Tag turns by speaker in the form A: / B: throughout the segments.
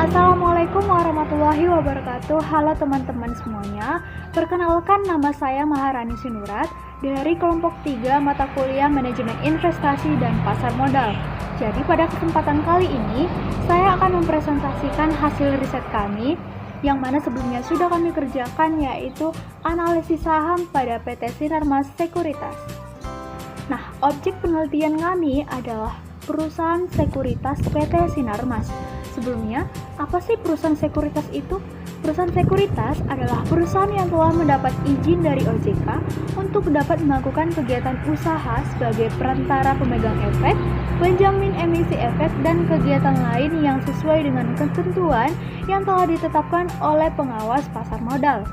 A: Assalamualaikum warahmatullahi wabarakatuh. Halo teman-teman semuanya. Perkenalkan, nama saya Maharani Sinurat dari kelompok 3 mata kuliah Manajemen Investasi dan Pasar Modal. Jadi pada kesempatan kali ini saya akan mempresentasikan hasil riset kami yang mana sebelumnya sudah kami kerjakan, yaitu analisis saham pada PT Sinarmas Sekuritas. Nah, objek penelitian kami adalah perusahaan sekuritas PT Sinarmas. Sebelumnya, apa sih perusahaan sekuritas itu? Perusahaan sekuritas adalah perusahaan yang telah mendapat izin dari OJK untuk dapat melakukan kegiatan usaha sebagai perantara pemegang efek, penjamin emisi efek, dan kegiatan lain yang sesuai dengan ketentuan yang telah ditetapkan oleh pengawas pasar modal.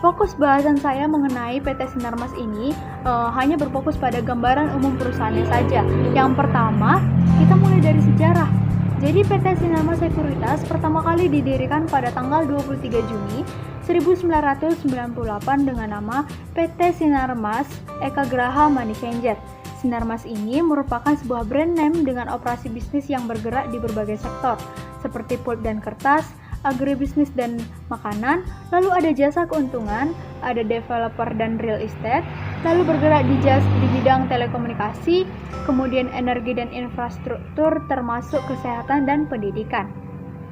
A: Fokus bahasan saya mengenai PT Sinarmas ini hanya berfokus pada gambaran umum perusahaannya saja. Yang pertama, kita mulai dari sejarah. Jadi PT Sinarmas Sekuritas pertama kali didirikan pada tanggal 23 Juni 1998 dengan nama PT Sinarmas Eka Graha Money Changer. Sinarmas ini merupakan sebuah brand name dengan operasi bisnis yang bergerak di berbagai sektor, seperti pulp dan kertas, agribisnis dan makanan, lalu ada jasa keuntungan, ada developer dan real estate, lalu bergerak di bidang telekomunikasi, kemudian energi dan infrastruktur termasuk kesehatan dan pendidikan.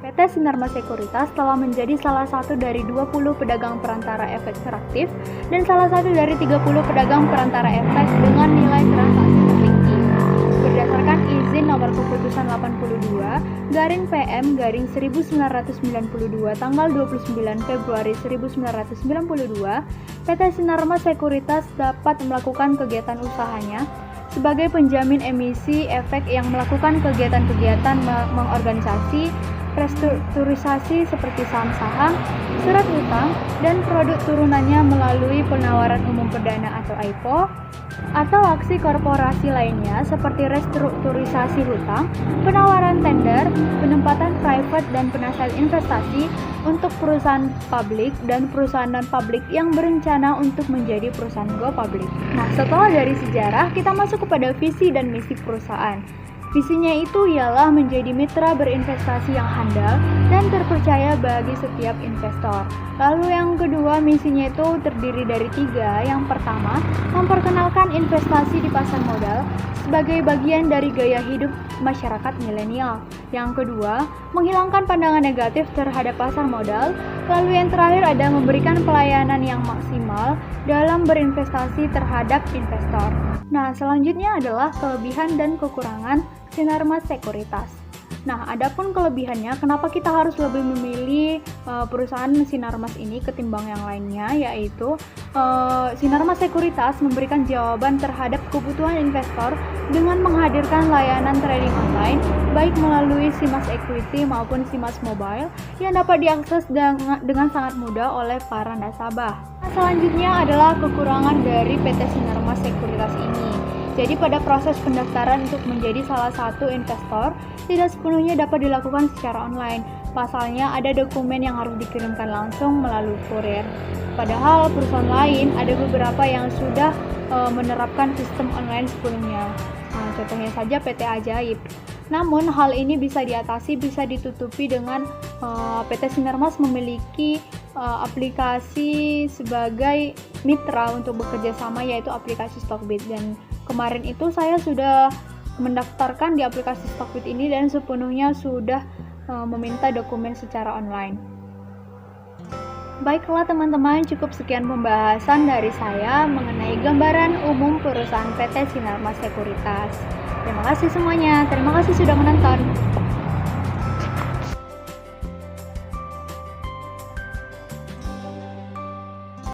A: PT Sinarmas Sekuritas telah menjadi salah satu dari 20 pedagang perantara efek teraktif dan salah satu dari 30 pedagang perantara efek dengan nilai transaksi tertinggi. Berdasarkan izin nomor keputusan 82/PM/1992 tanggal 29 Februari 1992, PT Sinarmas Sekuritas dapat melakukan kegiatan usahanya sebagai penjamin emisi efek yang melakukan kegiatan-kegiatan mengorganisasi, restrukturisasi seperti saham-saham, surat utang, dan produk turunannya melalui penawaran umum perdana atau IPO, atau aksi korporasi lainnya seperti restrukturisasi hutang, penawaran tender, penempatan private dan penasihat investasi untuk perusahaan publik dan perusahaan non-publik yang berencana untuk menjadi perusahaan go public. Nah, setelah dari sejarah, kita masuk kepada visi dan misi perusahaan. Visinya itu ialah menjadi mitra berinvestasi yang handal dan terpercaya bagi setiap investor. Lalu yang kedua, misinya itu terdiri dari 3. Yang pertama, memperkenalkan investasi di pasar modal sebagai bagian dari gaya hidup masyarakat milenial. Yang kedua, menghilangkan pandangan negatif terhadap pasar modal. Lalu yang terakhir ada memberikan pelayanan yang maksimal dalam berinvestasi terhadap investor. Nah, selanjutnya adalah kelebihan dan kekurangan Sinarmas Sekuritas. Nah, adapun kelebihannya, kenapa kita harus lebih memilih perusahaan Sinarmas ini ketimbang yang lainnya, yaitu Sinarmas Sekuritas memberikan jawaban terhadap kebutuhan investor dengan menghadirkan layanan trading online, baik melalui Simas Equity maupun Simas Mobile, yang dapat diakses dengan sangat mudah oleh para nasabah. Nah, selanjutnya adalah kekurangan dari PT Sinarmas Sekuritas ini. Jadi pada proses pendaftaran untuk menjadi salah satu investor tidak sepenuhnya dapat dilakukan secara online. Pasalnya ada dokumen yang harus dikirimkan langsung melalui kurir. Padahal perusahaan lain ada beberapa yang sudah menerapkan sistem online sebelumnya. Nah, contohnya saja PT Ajaib. Namun hal ini bisa diatasi, bisa ditutupi dengan PT Sinarmas memiliki aplikasi sebagai mitra untuk bekerja sama, yaitu aplikasi Stockbit. Dan kemarin itu saya sudah mendaftarkan di aplikasi Stockbit ini dan sepenuhnya sudah meminta dokumen secara online. Baiklah teman-teman, cukup sekian pembahasan dari saya mengenai gambaran umum perusahaan PT Sinarmas Sekuritas. Terima kasih semuanya, terima kasih sudah menonton.